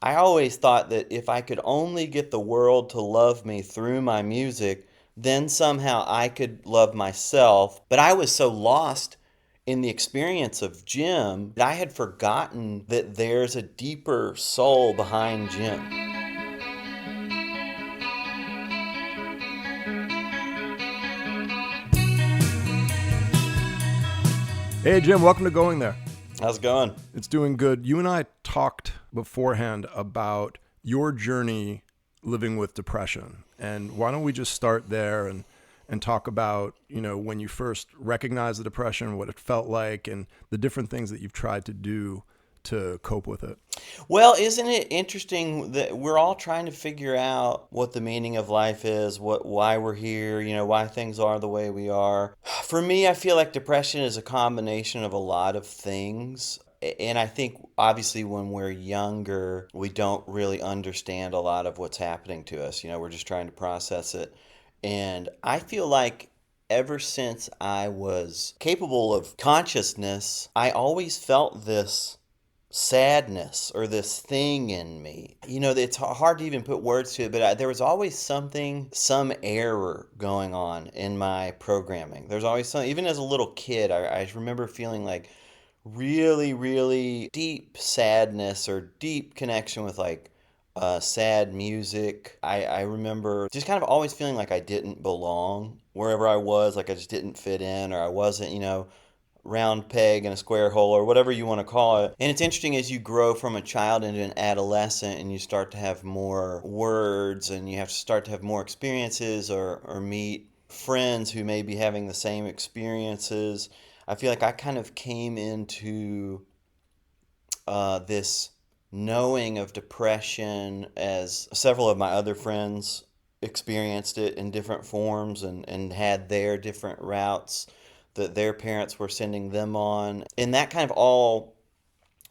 I always thought that if I could only get the world to love me through my music, then somehow I could love myself. But I was so lost in the experience of Jim that I had forgotten that there's a deeper soul behind Jim. Hey, Jim, welcome to Going There. How's it going? It's doing good. You and I talked beforehand about your journey living with depression. And why don't we just start there and talk about, when you first recognized the depression, what it felt like, and the different things that you've tried to do to cope with it. Well, isn't it interesting that we're all trying to figure out what the meaning of life is, why we're here, why things are the way we are. For me, I feel like depression is a combination of a lot of things. And I think obviously when we're younger, we don't really understand a lot of what's happening to us. We're just trying to process it. And I feel like ever since I was capable of consciousness, I always felt this sadness or this thing in me. It's hard to even put words to it, but there was always some error going on in my programming. There's always some, even as a little kid, I remember feeling like really, really deep sadness or deep connection with like sad music. I remember just kind of always feeling like I didn't belong wherever I was, like I just didn't fit in or I wasn't, round peg in a square hole or whatever you want to call it. And it's interesting as you grow from a child into an adolescent and you start to have more words and you have to start to have more experiences or meet friends who may be having the same experiences. I feel like I kind of came into this knowing of depression as several of my other friends experienced it in different forms and had their different routes that their parents were sending them on. And that kind of all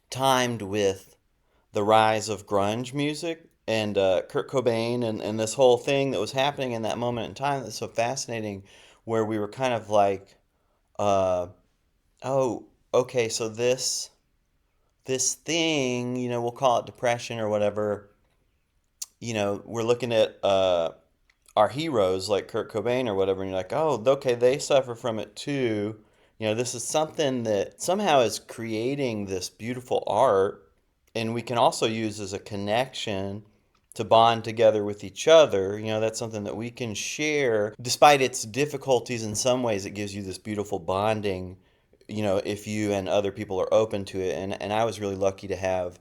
timed with the rise of grunge music and Kurt Cobain and this whole thing that was happening in that moment in time that's so fascinating, where we were kind of like, uh, oh, okay, so this thing, we'll call it depression or whatever, we're looking at our heroes like Kurt Cobain or whatever, and you're like, oh, okay, they suffer from it too. This is something that somehow is creating this beautiful art, and we can also use as a connection to bond together with each other. That's something that we can share. Despite its difficulties in some ways, it gives you this beautiful bonding, if you and other people are open to it. And I was really lucky to have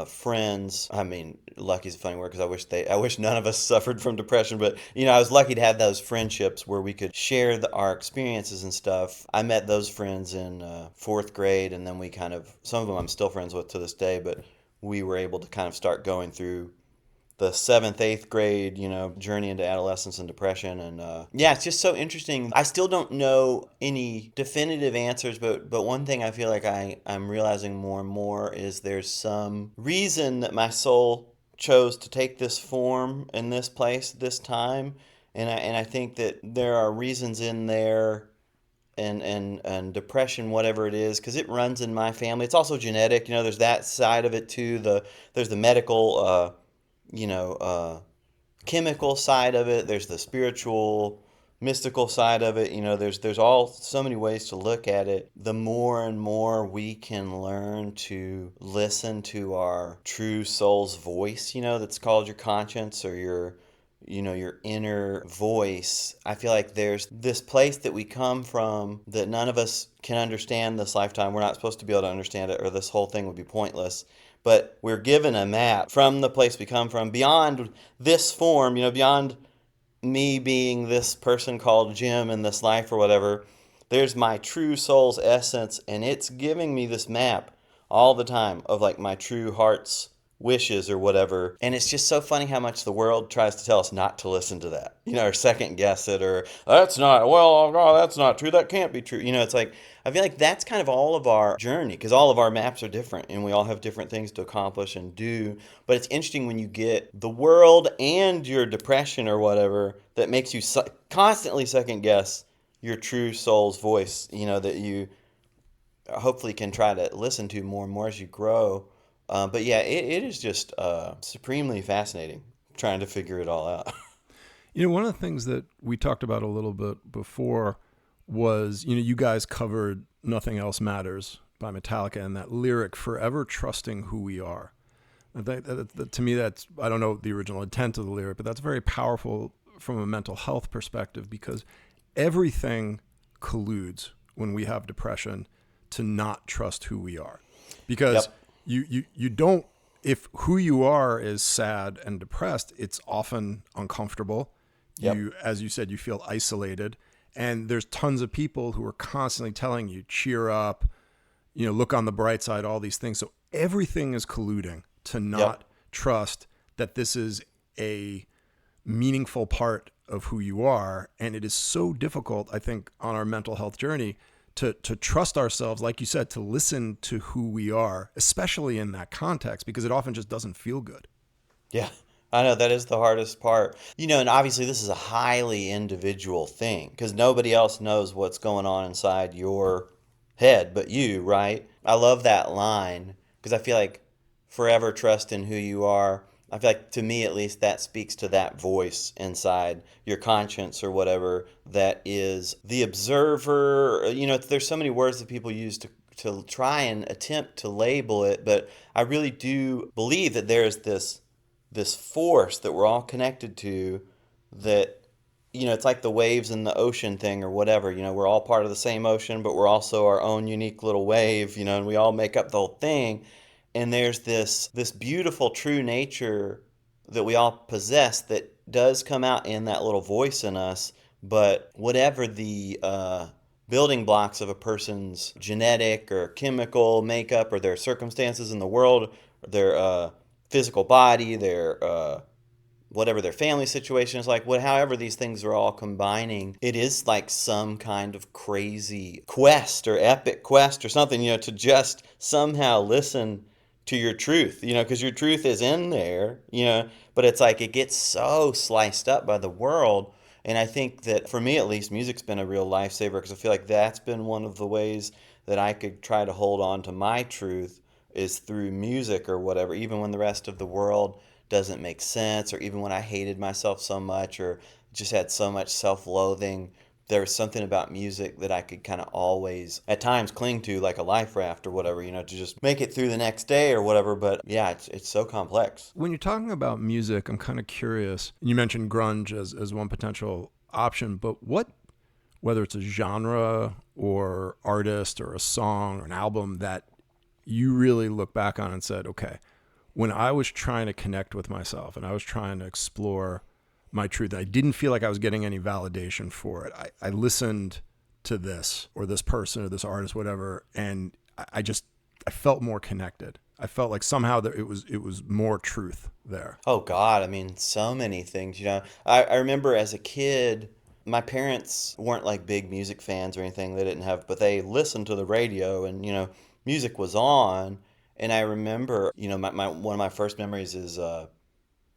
friends. I mean, lucky is a funny word because I wish none of us suffered from depression. But I was lucky to have those friendships where we could share our experiences and stuff. I met those friends in fourth grade, and then we kind of, some of them I'm still friends with to this day. But we were able to kind of start going through the seventh, eighth grade, journey into adolescence and depression. And yeah, it's just so interesting. I still don't know any definitive answers, but one thing I feel like I'm realizing more and more is there's some reason that my soul chose to take this form in this place, this time. And I think that there are reasons in there and depression, whatever it is, because it runs in my family. It's also genetic. There's that side of it too. There's the medical you know, chemical side of it. There's the spiritual, mystical side of it. There's all so many ways to look at it. The more and more we can learn to listen to our true soul's voice, that's called your conscience or your inner voice. I feel like there's this place that we come from that none of us can understand this lifetime. We're not supposed to be able to understand it, or this whole thing would be pointless. But we're given a map from the place we come from, beyond this form, beyond me being this person called Jim in this life or whatever. There's my true soul's essence, and it's giving me this map all the time of like my true heart's wishes or whatever. And it's just so funny how much the world tries to tell us not to listen to that, or second guess it, or that's not, well, oh, that's not true, that can't be true. It's like, I feel like that's kind of all of our journey, because all of our maps are different and we all have different things to accomplish and do. But it's interesting when you get the world and your depression or whatever that makes you constantly second guess your true soul's voice, that you hopefully can try to listen to more and more as you grow. But yeah, it is just supremely fascinating trying to figure it all out. One of the things that we talked about a little bit before was, you guys covered Nothing Else Matters by Metallica and that lyric, forever trusting who we are. I think that, to me, that's, I don't know the original intent of the lyric, but that's very powerful from a mental health perspective because everything colludes when we have depression to not trust who we are. Because Yep. you don't, if who you are is sad and depressed, it's often uncomfortable. Yep. As you said, you feel isolated. And there's tons of people who are constantly telling you, cheer up, look on the bright side, all these things. So everything is colluding to Yep. not trust that this is a meaningful part of who you are. And it is so difficult, I think, on our mental health journey to trust ourselves, like you said, to listen to who we are, especially in that context, because it often just doesn't feel good. Yeah, I know that is the hardest part. And obviously this is a highly individual thing because nobody else knows what's going on inside your head but you, right? I love that line because I feel like forever trust in who you are. I feel like to me at least that speaks to that voice inside your conscience or whatever that is the observer. There's so many words that people use to try and attempt to label it, but I really do believe that there is this force that we're all connected to that it's like the waves in the ocean thing or whatever. We're all part of the same ocean, but we're also our own unique little wave, and we all make up the whole thing. And there's this beautiful true nature that we all possess that does come out in that little voice in us. But whatever the building blocks of a person's genetic or chemical makeup or their circumstances in the world, their physical body, their whatever their family situation is like, however these things are all combining, it is like some kind of crazy quest or epic quest or something, to just somehow listen to your truth, because your truth is in there, but it's like it gets so sliced up by the world. And I think that for me at least, music's been a real lifesaver because I feel like that's been one of the ways that I could try to hold on to my truth is through music or whatever, even when the rest of the world doesn't make sense, or even when I hated myself so much or just had so much self loathing. There was something about music that I could kind of always, at times, cling to like a life raft or whatever, to just make it through the next day or whatever. But yeah, it's so complex. When you're talking about music, I'm kind of curious. You mentioned grunge as one potential option, but whether it's a genre or artist or a song or an album that you really look back on and said, okay, when I was trying to connect with myself and I was trying to explore my truth, I didn't feel like I was getting any validation for it. I listened to this or this person or this artist, whatever, and I felt more connected. I felt like somehow that it was more truth there. Oh God, I mean, so many things. I remember as a kid, my parents weren't like big music fans or anything. They didn't have, but they listened to the radio and music was on. And I remember, my one of my first memories is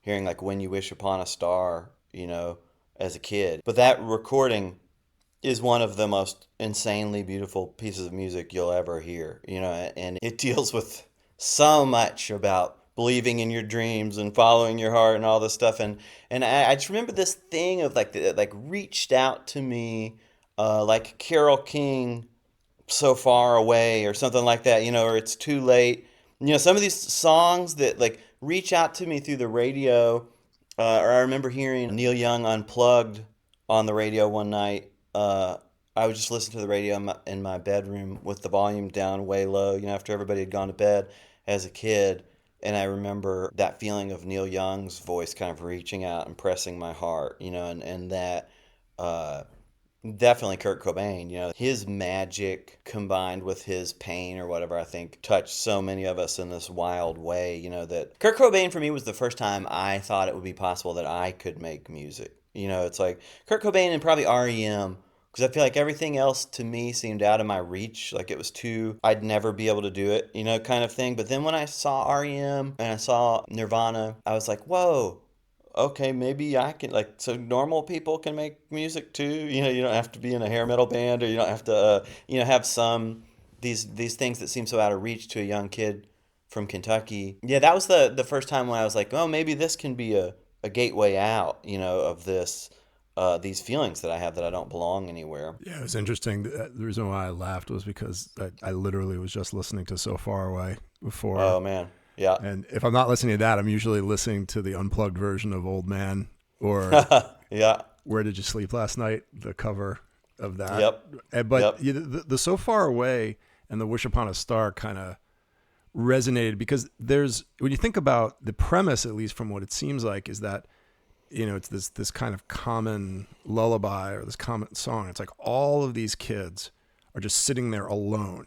hearing like "When You Wish Upon a Star," as a kid. But that recording is one of the most insanely beautiful pieces of music you'll ever hear, and it deals with so much about believing in your dreams and following your heart and all this stuff. And I just remember this thing of like that like reached out to me, like Carole King, "So Far Away" or something like that, or "It's Too Late." Some of these songs that like reach out to me through the radio. Or I remember hearing Neil Young unplugged on the radio one night. I would just listen to the radio in my bedroom with the volume down way low, after everybody had gone to bed as a kid. And I remember that feeling of Neil Young's voice kind of reaching out and pressing my heart, and that uh, definitely Kurt Cobain, his magic combined with his pain or whatever, I think touched so many of us in this wild way, that Kurt Cobain for me was the first time I thought it would be possible that I could make music. It's like Kurt Cobain and probably REM because I feel like everything else to me seemed out of my reach, like it was too, I'd never be able to do it, kind of thing. But then when I saw REM and I saw Nirvana, I was like, whoa, okay, maybe I can like so normal people can make music too. You don't have to be in a hair metal band or you don't have to have some these things that seem so out of reach to a young kid from Kentucky. Yeah, that was the first time when I was like, oh, maybe this can be a gateway out, of these feelings that I have that I don't belong anywhere. Yeah, it was interesting. The reason why I laughed was because I literally was just listening to So Far Away before. Oh man, yeah, And if I'm not listening to that, I'm usually listening to the unplugged version of Old Man or yeah, Where Did You Sleep Last Night, the cover of that. yep, But yep, the So Far Away and the Wish Upon a Star kind of resonated because when you think about the premise, at least from what it seems like, is that it's this kind of common lullaby or this common song. It's like all of these kids are just sitting there alone,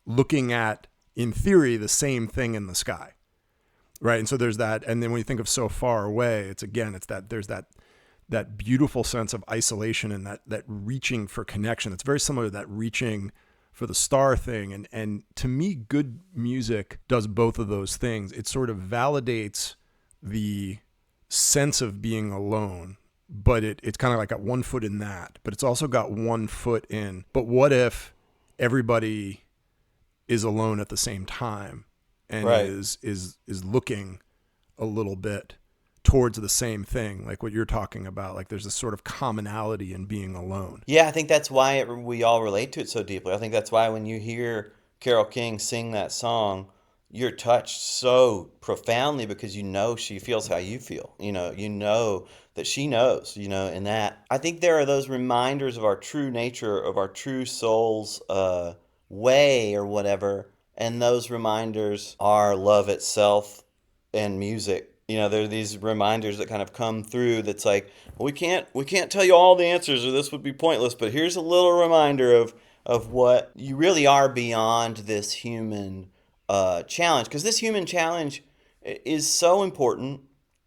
looking at, in theory, the same thing in the sky, right? And so there's that. And then when you think of So Far Away, it's that there's that beautiful sense of isolation and that reaching for connection. It's very similar to that reaching for the star thing. And to me, good music does both of those things. It sort of validates the sense of being alone, but it's kind of like got one foot in that, but it's also got one foot in, but what if everybody is alone at the same time and right. is looking a little bit towards the same thing, like what you're talking about, like there's this sort of commonality in being alone. Yeah, I think that's why we all relate to it so deeply. I think that's why when you hear Carole King sing that song, you're touched so profoundly because she feels how you feel. You know that she knows, and that I think there are those reminders of our true nature, of our true soul's way or whatever, and those reminders are love itself and music. There are these reminders that kind of come through that's like, well, we can't tell you all the answers or this would be pointless, but here's a little reminder of what you really are beyond this human challenge. Because this human challenge is so important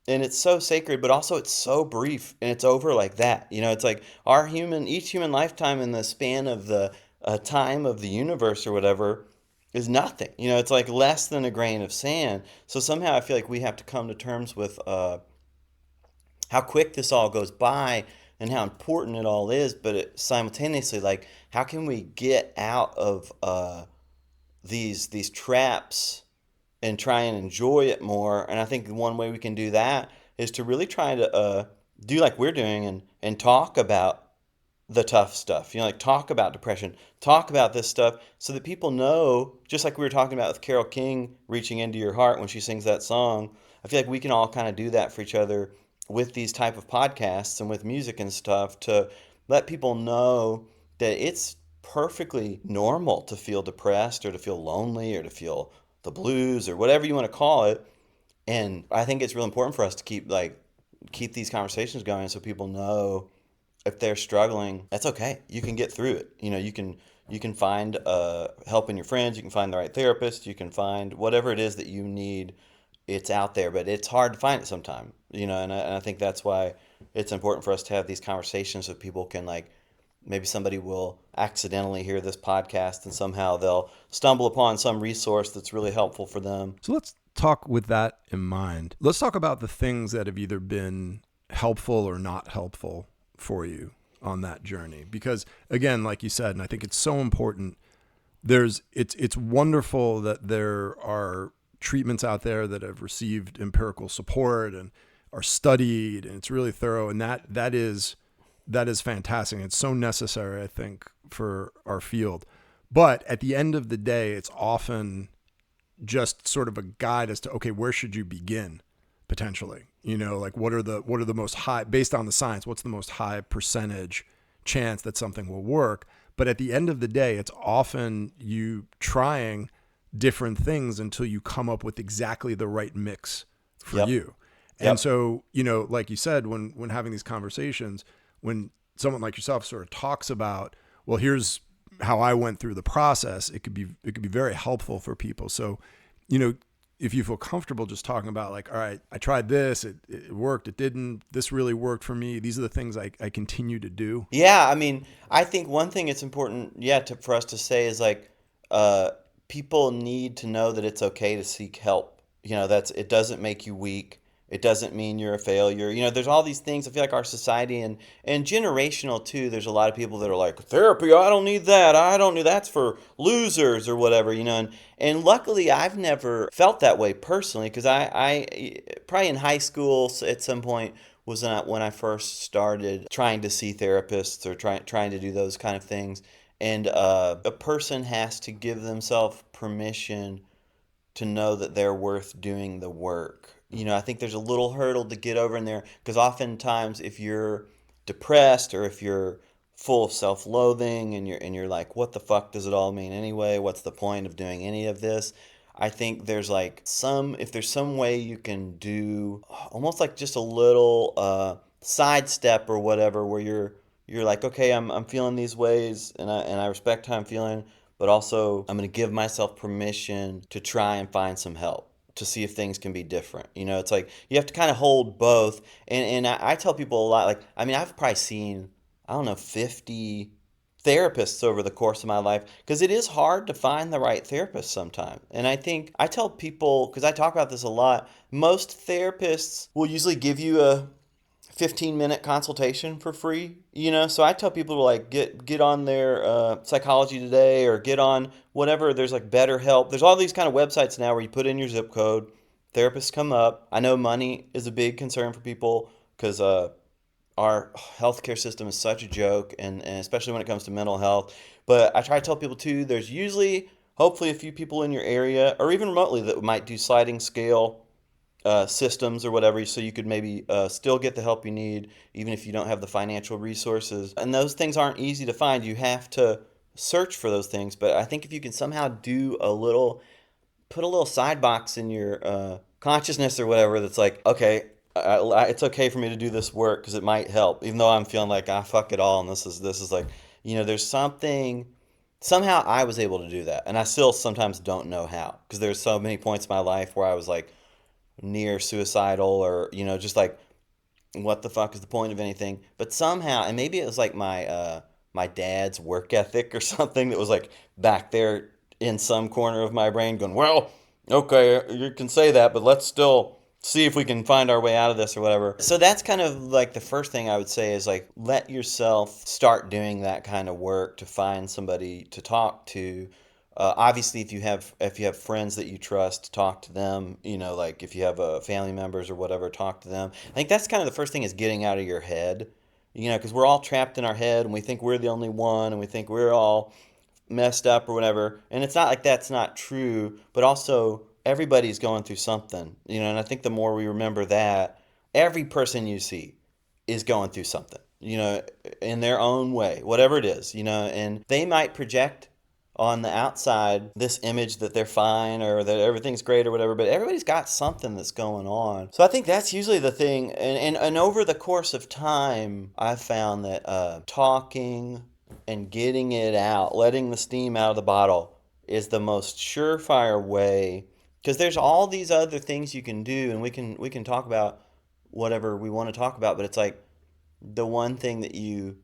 and it's so sacred, but also it's so brief and it's over like that. It's like each human lifetime in the span of the time of the universe or whatever is nothing. It's like less than a grain of sand. So somehow I feel like we have to come to terms with how quick this all goes by and how important it all is, but simultaneously, like, how can we get out of these traps and try and enjoy it more? And I think one way we can do that is to really try to do like we're doing and talk about the tough stuff. Like talk about depression, talk about this stuff so that people know, just like we were talking about with Carole King reaching into your heart when she sings that song. I feel like we can all kind of do that for each other with these type of podcasts and with music and stuff to let people know that it's perfectly normal to feel depressed or to feel lonely or to feel the blues or whatever you want to call it. And I think it's really important for us to keep these conversations going so people know if they're struggling, that's okay. You can get through it. You can find help in your friends. You can find the right therapist. You can find whatever it is that you need. It's out there, but it's hard to find it sometimes. And I think that's why it's important for us to have these conversations so people can maybe somebody will accidentally hear this podcast and somehow they'll stumble upon some resource that's really helpful for them. So let's talk with that in mind. Let's talk about the things that have either been helpful or not helpful for you on that journey, because again, like you said, and I think it's so important, it's wonderful that there are treatments out there that have received empirical support and are studied and it's really thorough, and that is fantastic. It's so necessary, I think, for our field. But at the end of the day, it's often just sort of a guide as to, okay, where should you begin potentially? Like what are the most high, based on the science, what's the most high percentage chance that something will work? But at the end of the day, it's often you trying different things until you come up with exactly the right mix for Yep. you. And Yep. so, like you said, when having these conversations, when someone like yourself sort of talks about, well, here's how I went through the process, it could be very helpful for people. So, if you feel comfortable just talking about like, all right, I tried this, it worked, it didn't, this really worked for me. These are the things I continue to do. Yeah, I mean, I think one thing it's important, for us to say is people need to know that it's okay to seek help. It doesn't make you weak. It doesn't mean you're a failure. There's all these things. I feel like our society and generational too. There's a lot of people that are like, therapy, I don't need that. I don't need that's for losers or whatever, and luckily I've never felt that way personally because I probably in high school at some point was not when I first started trying to see therapists or trying to do those kind of things. And a person has to give themselves permission to know that they're worth doing the work. I think there's a little hurdle to get over in there because oftentimes if you're depressed or if you're full of self-loathing and you're like, what the fuck does it all mean anyway? What's the point of doing any of this? I think there's like if there's some way you can do almost like just a little sidestep or whatever where you're like, okay, I'm feeling these ways and I respect how I'm feeling, but also I'm going to give myself permission to try and find some help to see if things can be different. It's like you have to kind of hold both. And I tell people a lot, like, I mean, I've probably seen, I don't know, 50 therapists over the course of my life because it is hard to find the right therapist sometimes. And I think I tell people, because I talk about this a lot, most therapists will usually give you a 15-minute consultation for free. So I tell people to like get on their Psychology Today or get on whatever. There's like BetterHelp. There's all these kind of websites now where you put in your zip code, therapists come up. I know money is a big concern for people because our healthcare system is such a joke, and especially when it comes to mental health. But I try to tell people too, there's usually hopefully a few people in your area or even remotely that might do sliding scale systems or whatever, so you could maybe still get the help you need, even if you don't have the financial resources. And those things aren't easy to find. You have to search for those things. But I think if you can somehow put a little side box in your consciousness or whatever that's like, okay, it's okay for me to do this work because it might help, even though I'm feeling like, fuck it all. And this is like, there's something. Somehow I was able to do that. And I still sometimes don't know how because there's so many points in my life where I was like, near suicidal or just like what the fuck is the point of anything, but somehow, and maybe it was like my dad's work ethic or something that was like back there in some corner of my brain going, well, okay, you can say that, but let's still see if we can find our way out of this or whatever. So that's kind of like the first thing I would say is like let yourself start doing that kind of work to find somebody to talk to. Obviously, if you have friends that you trust, talk to them. Like if you have family members or whatever, talk to them. I think that's kind of the first thing is getting out of your head. Because we're all trapped in our head and we think we're the only one and we think we're all messed up or whatever. And it's not like that's not true, but also everybody's going through something. And I think the more we remember that, every person you see is going through something. In their own way, whatever it is. And they might project on the outside this image that they're fine or that everything's great or whatever, but everybody's got something that's going on. So I think that's usually the thing. And over the course of time, I've found that talking and getting it out, letting the steam out of the bottle is the most surefire way, because there's all these other things you can do, and we can talk about whatever we want to talk about, but it's like the one thing that you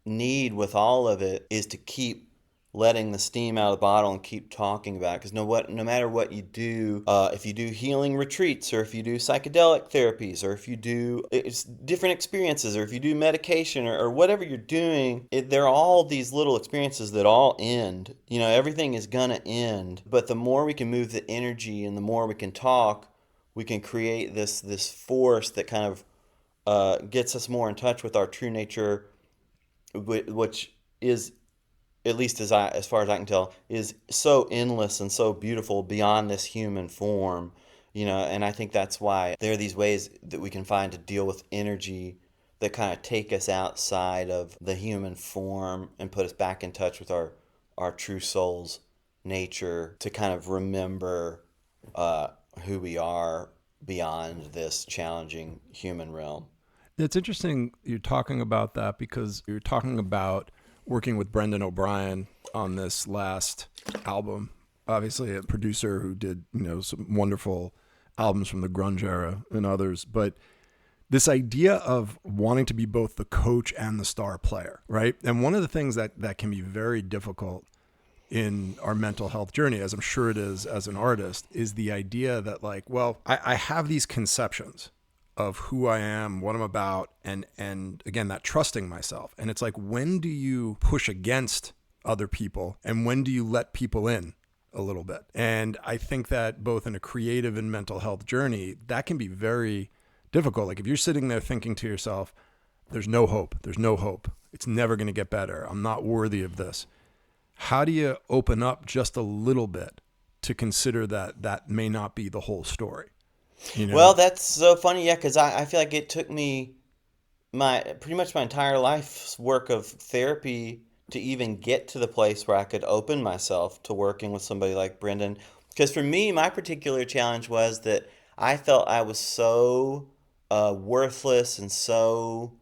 need with all of it is to keep letting the steam out of the bottle and keep talking about it. Because no matter what you do, if you do healing retreats or if you do psychedelic therapies or if you do it's different experiences or if you do medication or whatever you're doing, there are all these little experiences that all end. Everything is gonna end. But the more we can move the energy and the more we can talk, we can create this force that kind of gets us more in touch with our true nature, which is, at least as far as I can tell, is so endless and so beautiful beyond this human form, and I think that's why there are these ways that we can find to deal with energy that kind of take us outside of the human form and put us back in touch with our true soul's nature to kind of remember who we are beyond this challenging human realm. It's interesting you're talking about that because you're talking about working with Brendan O'Brien on this last album, obviously a producer who did, some wonderful albums from the grunge era and others, but this idea of wanting to be both the coach and the star player, right? And one of the things that can be very difficult in our mental health journey, as I'm sure it is as an artist, is the idea that like, well, I have these conceptions of who I am, what I'm about, and again, that trusting myself. And it's like, when do you push against other people and when do you let people in a little bit? And I think that both in a creative and mental health journey, that can be very difficult. Like if you're sitting there thinking to yourself, there's no hope, there's no hope, it's never going to get better, I'm not worthy of this. How do you open up just a little bit to consider that that may not be the whole story? You Well, know? that's so funny, yeah, because I feel like it took me my pretty much my entire life's work of therapy to even get to the place where I could open myself to working with somebody like Brendan. Because for me, my particular challenge was that I felt I was so worthless and so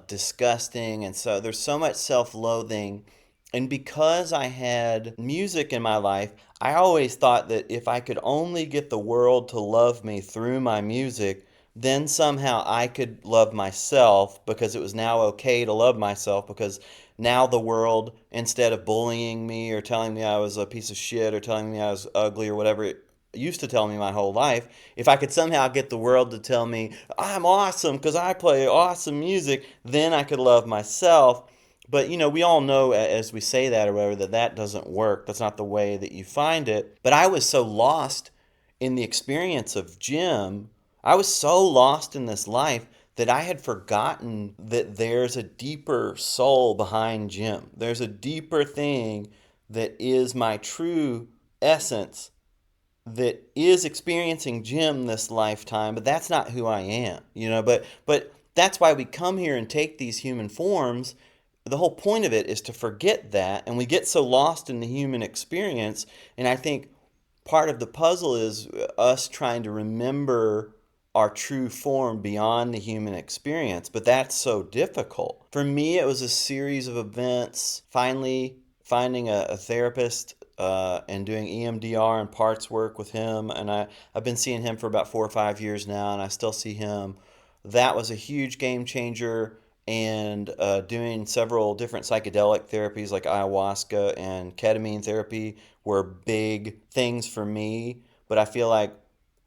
disgusting, and so there's so much self-loathing. And because I had music in my life, I always thought that if I could only get the world to love me through my music, then somehow I could love myself, because it was now okay to love myself, because now the world, instead of bullying me or telling me I was a piece of shit or telling me I was ugly or whatever it used to tell me my whole life, if I could somehow get the world to tell me I'm awesome because I play awesome music, then I could love myself. But we all know, as we say that or whatever, that that doesn't work. That's not the way that you find it. But I was so lost in the experience of Jim. I was so lost in this life that I had forgotten that there's a deeper soul behind Jim. There's a deeper thing that is my true essence, that is experiencing Jim this lifetime, but that's not who I am. But that's why we come here and take these human forms. The whole point of it is to forget that, and we get so lost in the human experience. And I think part of the puzzle is us trying to remember our true form beyond the human experience, but that's so difficult. For me, it was a series of events, finally finding a therapist, and doing EMDR and parts work with him. And I've been seeing him for about 4 or 5 years now, and I still see him. That was a huge game changer. And doing several different psychedelic therapies like ayahuasca and ketamine therapy were big things for me. But I feel like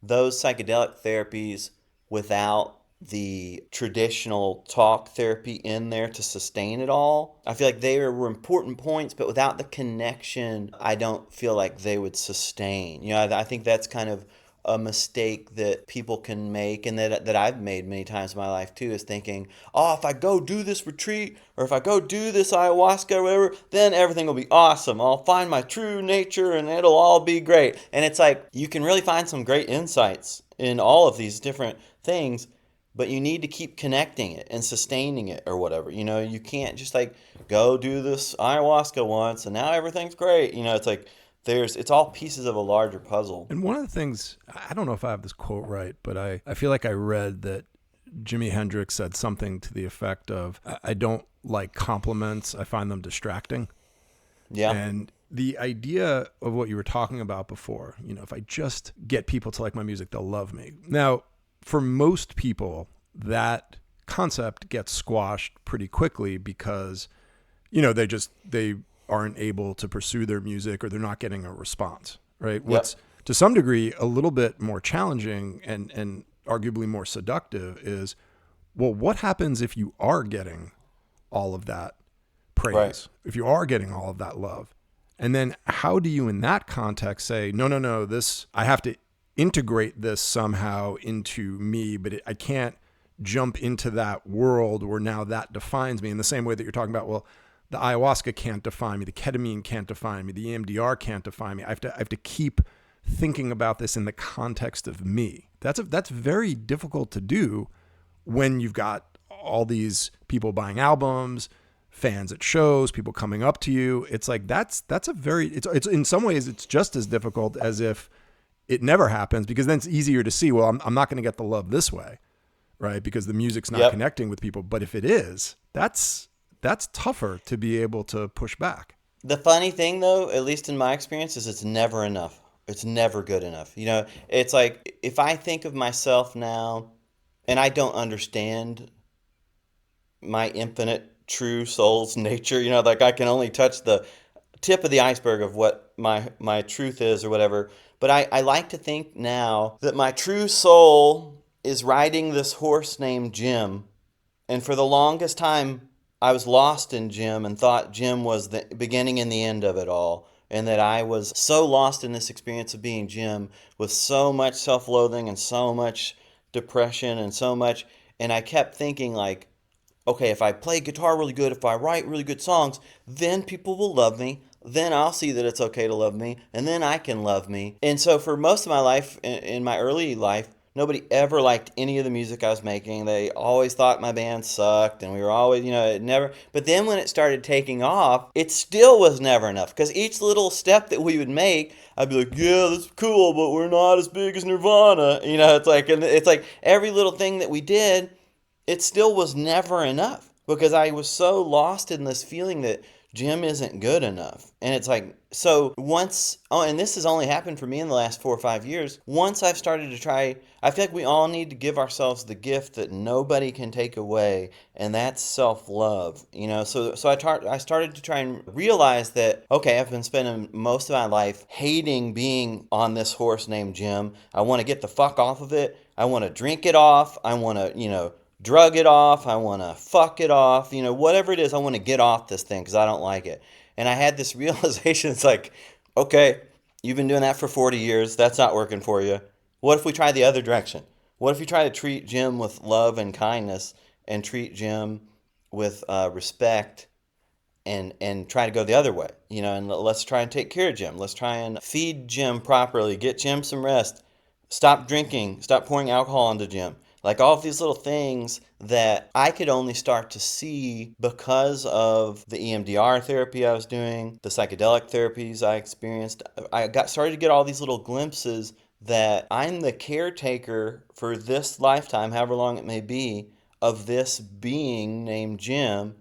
those psychedelic therapies, without the traditional talk therapy in there to sustain it all, I feel like they were important points, but without the connection, I don't feel like they would sustain. I think that's kind of a mistake that people can make, and that I've made many times in my life too, is thinking, oh, if I go do this retreat or if I go do this ayahuasca or whatever, then everything will be awesome. I'll find my true nature and it'll all be great. And it's like, you can really find some great insights in all of these different things, but you need to keep connecting it and sustaining it or whatever. You can't just like go do this ayahuasca once and now everything's great. It's like it's all pieces of a larger puzzle. And one of the things, I don't know if I have this quote right, but I feel like I read that Jimi Hendrix said something to the effect of, I don't like compliments, I find them distracting. Yeah. And the idea of what you were talking about before, if I just get people to like my music, they'll love me. Now, for most people, that concept gets squashed pretty quickly because, they aren't able to pursue their music, or they're not getting a response, right? Yep. What's to some degree a little bit more challenging and arguably more seductive is, well, what happens if you are getting all of that praise, Right. if you are getting all of that love? And then how do you in that context say, no, this, I have to integrate this somehow into me, but I can't jump into that world where now that defines me in the same way that you're talking about, well, the ayahuasca can't define me, the ketamine can't define me, the EMDR can't define me. I have to keep thinking about this in the context of me. That's very difficult to do when you've got all these people buying albums, fans at shows, people coming up to you. It's like that's a very it's in some ways it's just as difficult as if it never happens, because then it's easier to see, well, I'm not going to get the love this way, right? Because the music's not Yep. connecting with people. But if it is, that's tougher to be able to push back. The funny thing, though, at least in my experience, is it's never enough. It's never good enough. It's like if I think of myself now and I don't understand my infinite true soul's nature, like I can only touch the tip of the iceberg of what my truth is or whatever. But I like to think now that my true soul is riding this horse named Jim. And for the longest time, I was lost in Jim and thought Jim was the beginning and the end of it all. And that I was so lost in this experience of being Jim with so much self loathing and so much depression and so much. And I kept thinking, like, okay, if I play guitar really good, if I write really good songs, then people will love me. Then I'll see that it's okay to love me, and then I can love me. And so for most of my life, in my early life, nobody ever liked any of the music I was making. They always thought my band sucked, and we were always, it never. But then when it started taking off, it still was never enough. Because each little step that we would make, I'd be like, yeah, that's cool, but we're not as big as Nirvana. It's like every little thing that we did, it still was never enough because I was so lost in this feeling that Jim isn't good enough. And it's like, so once, and this has only happened for me in the last 4 or 5 years, once I've started to try, I feel like we all need to give ourselves the gift that nobody can take away, and that's self-love. So I started to try and realize that, okay, I've been spending most of my life hating being on this horse named Jim. I want to get the fuck off of it. I want to drink it off. I want to, drug it off, I want to fuck it off, whatever it is, I want to get off this thing because I don't like it. And I had this realization, it's like, okay, you've been doing that for 40 years, that's not working for you. What if we try the other direction? What if you try to treat Jim with love and kindness and treat Jim with respect and try to go the other way, and let's try and take care of Jim. Let's try and feed Jim properly, get Jim some rest, stop drinking, stop pouring alcohol into Jim. Like all of these little things that I could only start to see because of the EMDR therapy I was doing, the psychedelic therapies I experienced. I started to get all these little glimpses that I'm the caretaker for this lifetime, however long it may be, of this being named Jim.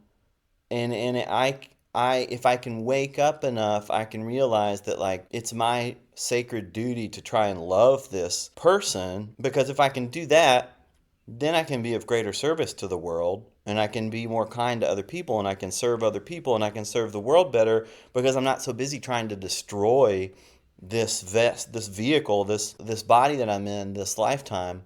And if I can wake up enough, I can realize that, like, it's my sacred duty to try and love this person, because if I can do that, then I can be of greater service to the world, and I can be more kind to other people, and I can serve other people, and I can serve the world better because I'm not so busy trying to destroy this vehicle, this body that I'm in, this lifetime.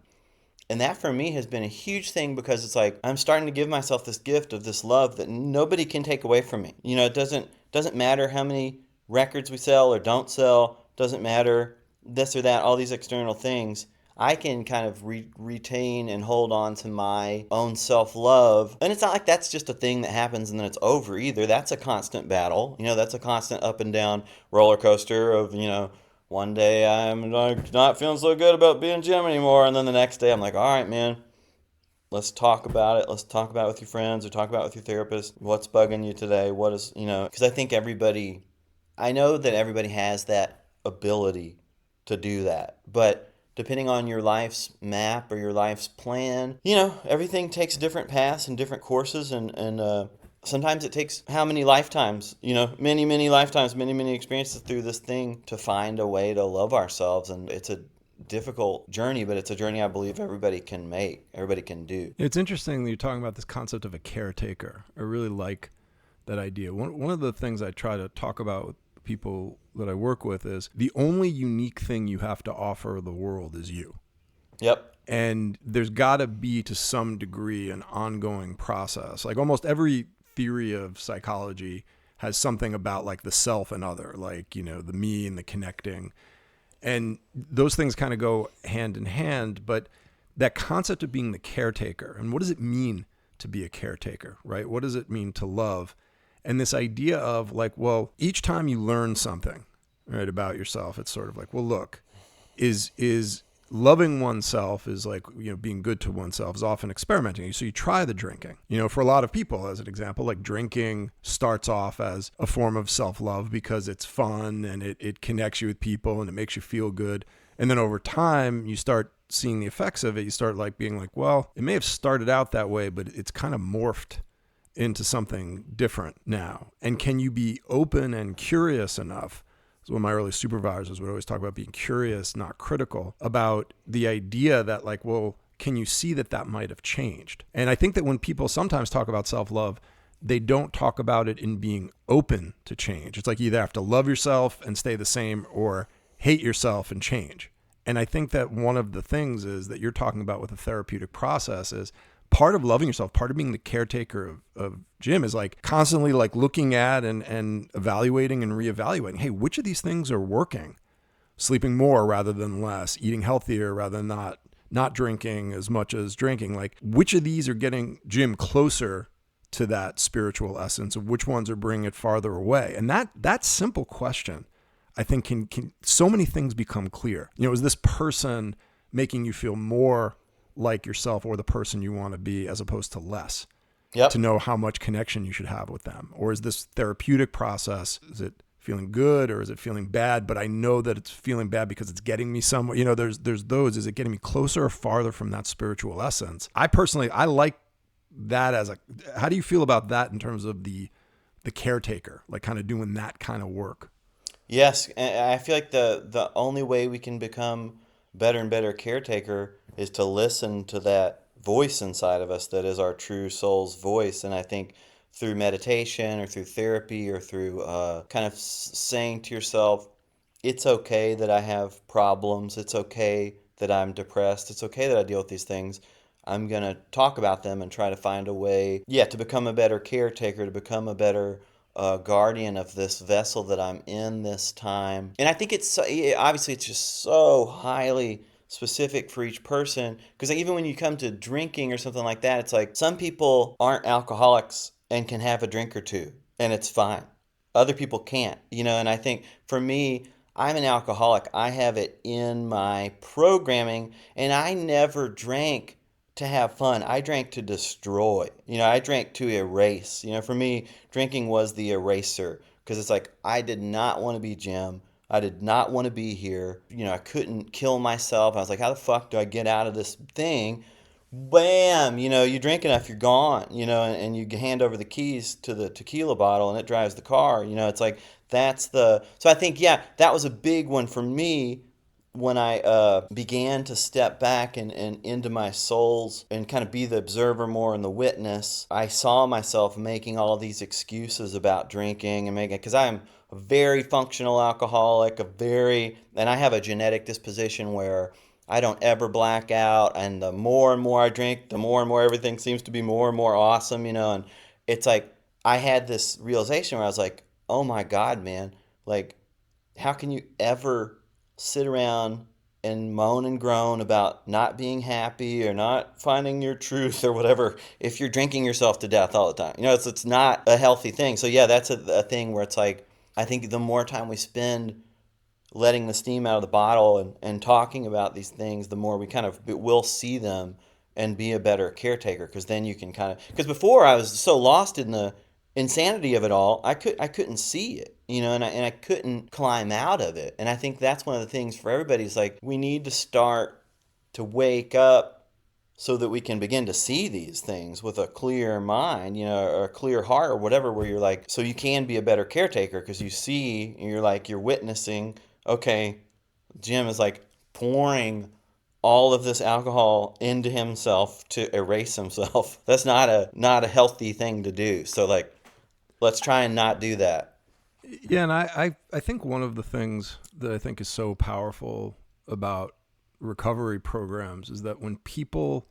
And that for me has been a huge thing because it's like I'm starting to give myself this gift of this love that nobody can take away from me. It doesn't matter how many records we sell or don't sell, doesn't matter this or that, all these external things. I can kind of retain and hold on to my own self-love. And it's not like that's just a thing that happens and then it's over either. That's a constant battle. That's a constant up and down roller coaster of, one day I'm not feeling so good about being Jim anymore. And then the next day I'm like, all right, man, let's talk about it. Let's talk about it with your friends or talk about it with your therapist. What's bugging you today? What is, because I know that everybody has that ability to do that. But depending on your life's map or your life's plan, everything takes different paths and different courses, and sometimes it takes how many lifetimes, many, many lifetimes, many, many experiences through this thing to find a way to love ourselves. And it's a difficult journey, but it's a journey I believe everybody can make, everybody can do. It's interesting that you're talking about this concept of a caretaker. I really like that idea. One of the things I try to talk about with people that I work with is the only unique thing you have to offer the world is you. Yep. And there's got to be, to some degree, an ongoing process. Like almost every theory of psychology has something about like the self and other, like, the me and the connecting. And those things kind of go hand in hand. But that concept of being the caretaker, and what does it mean to be a caretaker, right? What does it mean to love? And this idea of like, well, each time you learn something, right, about yourself, it's sort of like, well, look, is loving oneself is like, being good to oneself is often experimenting. So you try the drinking, for a lot of people, as an example, like drinking starts off as a form of self-love because it's fun and it connects you with people and it makes you feel good. And then over time, you start seeing the effects of it. You start like being like, well, it may have started out that way, but it's kind of morphed into something different now. And can you be open and curious enough? So one of my early supervisors would always talk about being curious, not critical, about the idea that like, well, can you see that might have changed? And I think that when people sometimes talk about self-love, they don't talk about it in being open to change. It's like you either have to love yourself and stay the same or hate yourself and change. And I think that one of the things is that you're talking about with the therapeutic process is part of loving yourself, part of being the caretaker of Jim is like constantly like looking at and evaluating and reevaluating. Hey, which of these things are working? Sleeping more rather than less, eating healthier rather than not drinking as much as drinking. Like which of these are getting Jim closer to that spiritual essence, of which ones are bringing it farther away? And that simple question, I think can so many things become clear. You know, is this person making you feel more like yourself or the person you want to be as opposed to less? To Yep. know how much connection you should have with them? Or is this therapeutic process, is it feeling good or is it feeling bad? But I know that it's feeling bad because it's getting me somewhere. You know, there's those, is it getting me closer or farther from that spiritual essence? I personally, I like that as a, how do you feel about that in terms of the caretaker, like kind of doing that kind of work? Yes, and I feel like the only way we can become better and better caretaker is to listen to that voice inside of us that is our true soul's voice. And I think through meditation or through therapy or through kind of saying to yourself, it's okay that I have problems. It's okay that I'm depressed. It's okay that I deal with these things. I'm going to talk about them and try to find a way, yeah, to become a better caretaker, to become a better guardian of this vessel that I'm in this time. And I think obviously it's just so highly specific for each person, because even when you come to drinking or something like that, it's like some people aren't alcoholics and can have a drink or two and it's fine. Other people can't, you know. And I think for me, I'm an alcoholic. I have it in my programming, and I never drank to have fun. I drank to destroy. You know, I drank to erase. You know, for me, drinking was the eraser, because it's like I did not want to be Jim. I did not want to be here. You know, I couldn't kill myself. I was like, how the fuck do I get out of this thing? Bam! You know, you drink enough, you're gone. You know, and you hand over the keys to the tequila bottle, and it drives the car. You know, it's like that's the. So I think, yeah, that was a big one for me when I began to step back and into my souls and kind of be the observer more and the witness. I saw myself making all these excuses about drinking and making, because I'm a very functional alcoholic, and I have a genetic disposition where I don't ever black out. And the more and more I drink, the more and more everything seems to be more and more awesome, you know. And it's like I had this realization where I was like, oh my God, man, like, how can you ever sit around and moan and groan about not being happy or not finding your truth or whatever if you're drinking yourself to death all the time? You know, it's not a healthy thing. So yeah, that's a thing where it's like I think the more time we spend letting the steam out of the bottle and talking about these things, the more we kind of will see them and be a better caretaker. Because then you can kind of, because before I was so lost in the insanity of it all, I couldn't see it, you know, and I couldn't climb out of it. And I think that's one of the things for everybody is like we need to start to wake up so that we can begin to see these things with a clear mind, you know, or a clear heart or whatever, where you're like, so you can be a better caretaker because you see, you're like, you're witnessing, okay, Jim is like pouring all of this alcohol into himself to erase himself. That's not a healthy thing to do. So like, let's try and not do that. Yeah, and I think one of the things that I think is so powerful about recovery programs is that when people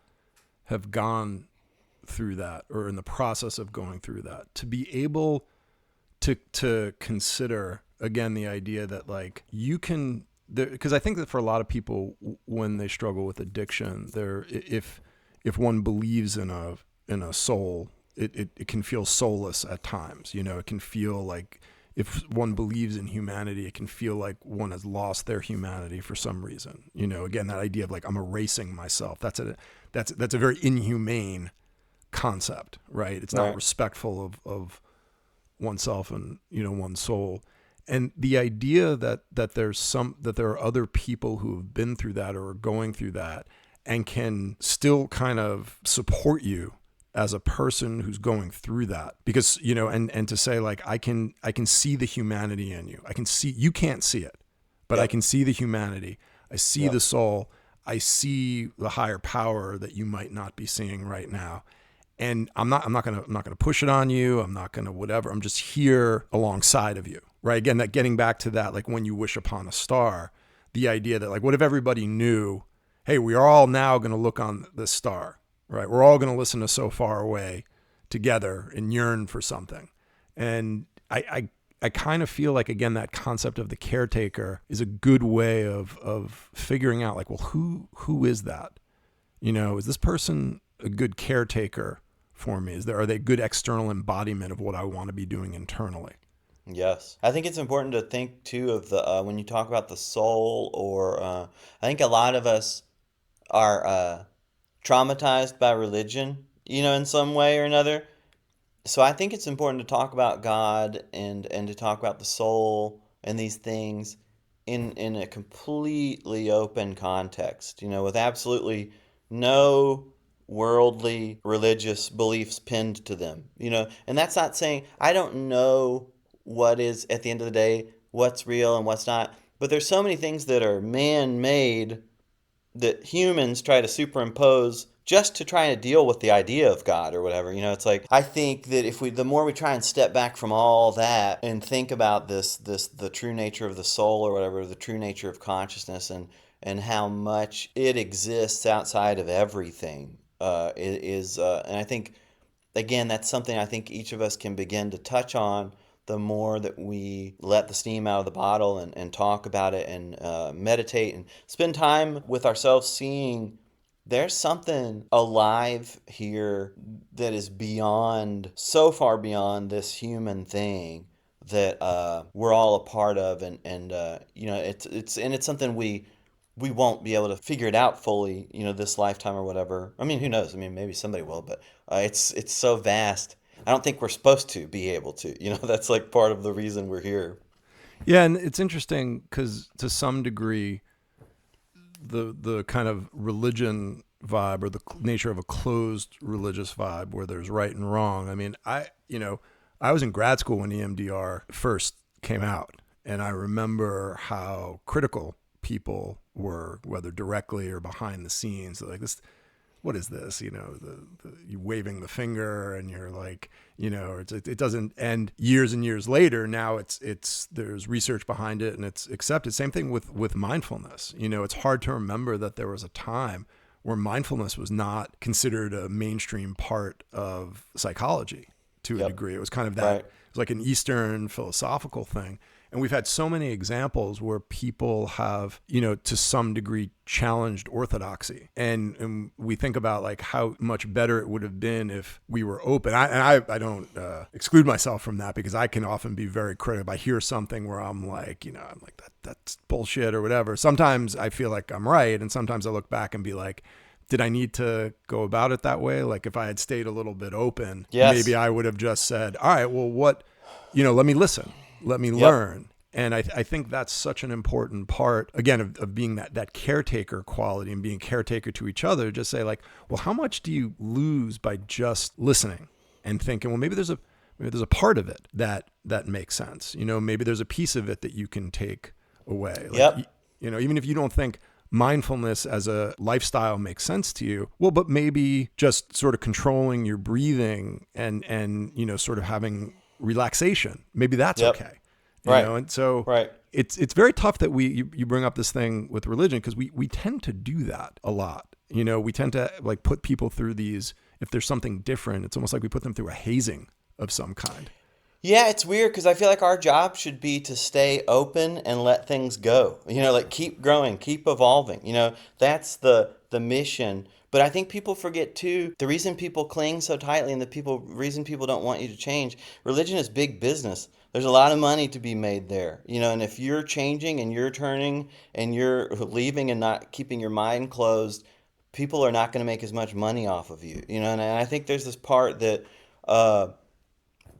have gone through that or in the process of going through that, to be able to consider again the idea that like you can, because I think that for a lot of people when they struggle with addiction, there if one believes in a soul, it can feel soulless at times. You know, it can feel like if one believes in humanity, it can feel like one has lost their humanity for some reason. You know, again, that idea of like I'm erasing myself. That's a very inhumane concept, right? It's not Right. respectful of oneself and, you know, one's soul. And the idea that there are other people who have been through that or are going through that and can still kind of support you as a person who's going through that, because, you know, and to say like, I can see the humanity in you. I can see, you can't see it, but I Yep. can see the humanity. I see Yep. the soul. I see the higher power that you might not be seeing right now. And I'm not gonna push it on you. I'm not gonna whatever. I'm just here alongside of you. Right. Again, that getting back to that, like when you wish upon a star, the idea that like, what if everybody knew, hey, we are all now going to look on this star, right? We're all going to listen to So Far Away together and yearn for something. And I kind of feel like, again, that concept of the caretaker is a good way of figuring out like, well, who is that? Is this person a good caretaker for me? Are they a good external embodiment of what I want to be doing internally? Yes. I think it's important to think too of the when you talk about the soul, or I think a lot of us are traumatized by religion, in some way or another. So I think it's important to talk about God and to talk about the soul and these things in a completely open context, with absolutely no worldly religious beliefs pinned to them, And that's not saying I don't know what is, at the end of the day, what's real and what's not, but there's so many things that are man-made that humans try to superimpose just to try to deal with the idea of God or whatever. It's like, I think that the more we try and step back from all that and think about the true nature of the soul or whatever, the true nature of consciousness, and how much it exists outside of everything, and I think, again, that's something I think each of us can begin to touch on the more that we let the steam out of the bottle and talk about it and meditate and spend time with ourselves, seeing there's something alive here that is beyond, so far beyond this human thing that we're all a part of, and it's something we won't be able to figure it out fully, this lifetime or whatever. I mean, who knows? I mean, maybe somebody will, but it's so vast. I don't think we're supposed to be able to. That's like part of the reason we're here. Yeah, and it's interesting because to some degree, the kind of religion vibe or the nature of a closed religious vibe where there's right and wrong. I mean, I was in grad school when EMDR first came out, and I remember how critical people were, whether directly or behind the scenes. They're like, this, what is this? You waving the finger, and you're like, it doesn't. And years and years later, now it's there's research behind it and it's accepted. Same thing with mindfulness. It's hard to remember that there was a time where mindfulness was not considered a mainstream part of psychology to a Yep. degree. It was kind of that. Right. It was like an Eastern philosophical thing. And we've had so many examples where people have, to some degree challenged orthodoxy. And we think about like how much better it would have been if we were open. I don't exclude myself from that because I can often be very critical. If I hear something where I'm like, I'm like, that's bullshit or whatever. Sometimes I feel like I'm right. And sometimes I look back and be like, did I need to go about it that way? Like if I had stayed a little bit open, maybe Yes. I would have just said, all right, well, let me listen. Let me Yep. learn. And I think that's such an important part, again, of being that caretaker quality and being caretaker to each other. Just say like, well, how much do you lose by just listening and thinking, well, maybe there's a part of it that makes sense. Maybe there's a piece of it that you can take away. Like, Yep. even if you don't think mindfulness as a lifestyle makes sense to you, well, but maybe just sort of controlling your breathing and sort of having relaxation, maybe that's Yep. okay. Right. And so Right. it's very tough that you bring up this thing with religion because we tend to do that a lot. We tend to like put people through these, if there's something different, it's almost like we put them through a hazing of some kind. Yeah, it's weird because I feel like our job should be to stay open and let things go. Like keep growing, keep evolving. That's the mission. But I think people forget too, the reason people cling so tightly and the reason people don't want you to change, religion is big business. There's a lot of money to be made there. And if you're changing and you're turning and you're leaving and not keeping your mind closed, people are not going to make as much money off of you. And I think there's this part that uh,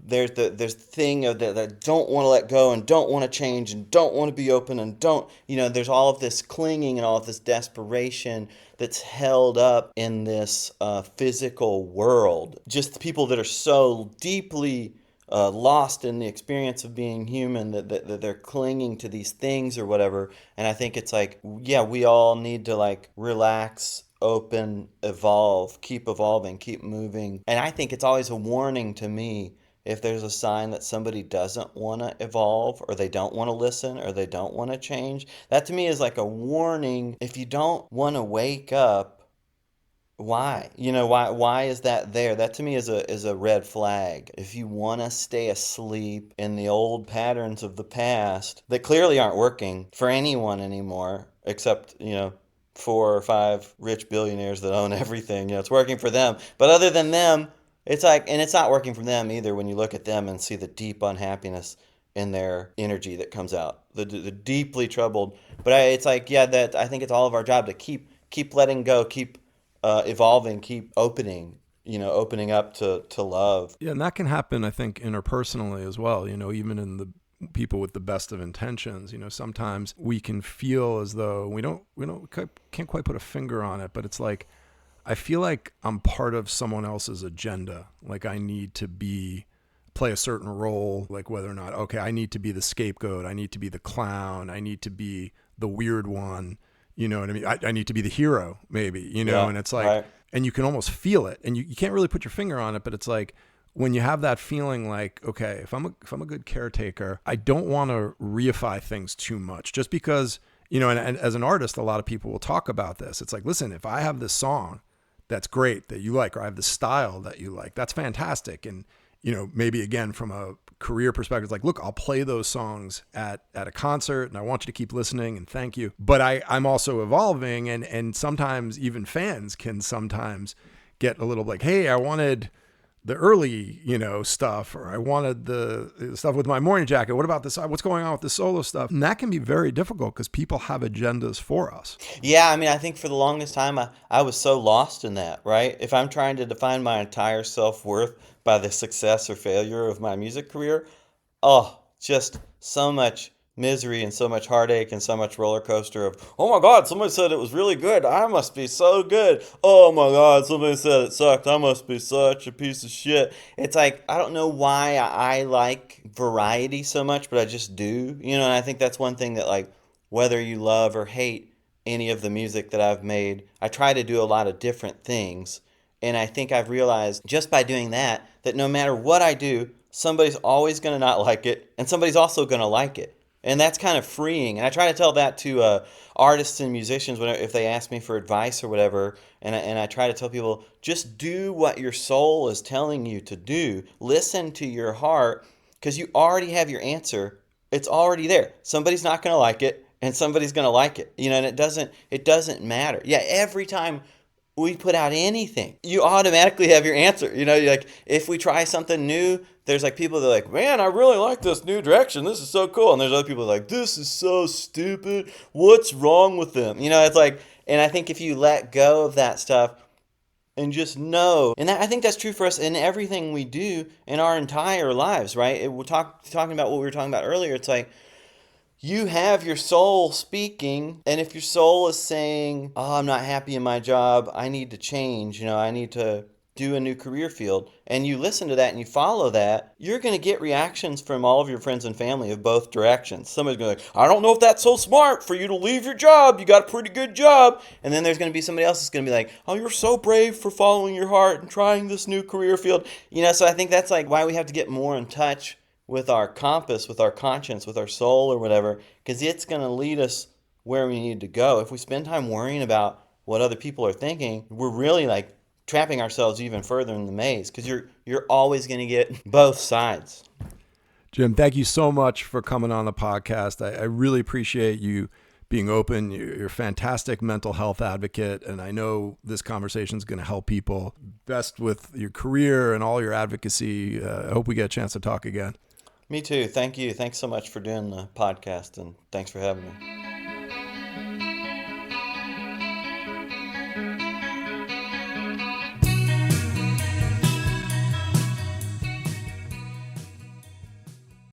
there's the thing of that don't want to let go and don't want to change and don't want to be open and don't, there's all of this clinging and all of this desperation that's held up in this physical world. Just the people that are so deeply lost in the experience of being human that they're clinging to these things or whatever. And I think it's like, yeah, we all need to like relax, open, evolve, keep evolving, keep moving. And I think it's always a warning to me if there's a sign that somebody doesn't want to evolve, or they don't want to listen, or they don't want to change, that to me is like a warning. If you don't want to wake up, why? Why is that there? That to me is a red flag. If you want to stay asleep in the old patterns of the past that clearly aren't working for anyone anymore, except, 4 or 5 rich billionaires that own everything, it's working for them. But other than them, it's like, and it's not working for them either when you look at them and see the deep unhappiness in their energy that comes out, the deeply troubled. But it's like, yeah, that I think it's all of our job to keep letting go, keep evolving, keep opening up to love. Yeah, and that can happen, I think, interpersonally as well. Even in the people with the best of intentions, sometimes we can feel as though can't quite put a finger on it, but it's like, I feel like I'm part of someone else's agenda. Like I need to play a certain role, like whether or not, okay, I need to be the scapegoat, I need to be the clown, I need to be the weird one. You know what I mean? I need to be the hero, maybe, Yeah, and it's like, right. and you can almost feel it, and you can't really put your finger on it, but it's like, when you have that feeling like, okay, if I'm a good caretaker, I don't want to reify things too much, just because, and as an artist, a lot of people will talk about this. It's like, listen, if I have this song that's great that you like, or I have the style that you like, that's fantastic. And, maybe again, from a career perspective, it's like, look, I'll play those songs at a concert and I want you to keep listening and thank you. But I'm also evolving, and sometimes even fans can sometimes get a little like, hey, I wanted the early, stuff, or I wanted the stuff with my morning jacket. What about this? What's going on with the solo stuff? And that can be very difficult because people have agendas for us. Yeah, I mean, I think for the longest time, I was so lost in that, right? If I'm trying to define my entire self-worth by the success or failure of my music career, oh, just so much misery and so much heartache and so much roller coaster of, oh my God, somebody said it was really good. I must be so good. Oh my God, somebody said it sucked. I must be such a piece of shit. It's like, I don't know why I like variety so much, but I just do. And I think that's one thing that, like, whether you love or hate any of the music that I've made, I try to do a lot of different things. And I think I've realized just by doing that, that no matter what I do, somebody's always going to not like it, and somebody's also going to like it. And that's kind of freeing. And I try to tell that to artists and musicians if they ask me for advice or whatever. And I try to tell people, just do what your soul is telling you to do. Listen to your heart, because you already have your answer. It's already there. Somebody's not going to like it, and somebody's going to like it. And it doesn't matter. Yeah, every time we put out anything, you automatically have your answer. Like, if we try something new, there's like people that are like, man, I really like this new direction. This is so cool. And there's other people that are like, this is so stupid. What's wrong with them? It's like, and I think if you let go of that stuff and just know, and I think that's true for us in everything we do in our entire lives, right? We're talking about what we were talking about earlier. It's like, you have your soul speaking, and if your soul is saying, oh, I'm not happy in my job, I need to change, I need to do a new career field, and you listen to that and you follow that, you're going to get reactions from all of your friends and family of both directions. Somebody's going to be like, I don't know if that's so smart for you to leave your job. You got a pretty good job. And then there's going to be somebody else that's going to be like, oh, you're so brave for following your heart and trying this new career field. So I think that's like why we have to get more in touch with our compass, with our conscience, with our soul or whatever, because it's going to lead us where we need to go. If we spend time worrying about what other people are thinking, we're really like trapping ourselves even further in the maze, because you're always going to get both sides. Jim, thank you so much for coming on the podcast. I really appreciate you being open. You're a fantastic mental health advocate, and I know this conversation is going to help people. Best with your career and all your advocacy. I hope we get a chance to talk again. Me too. Thank you. Thanks so much for doing the podcast, and thanks for having me.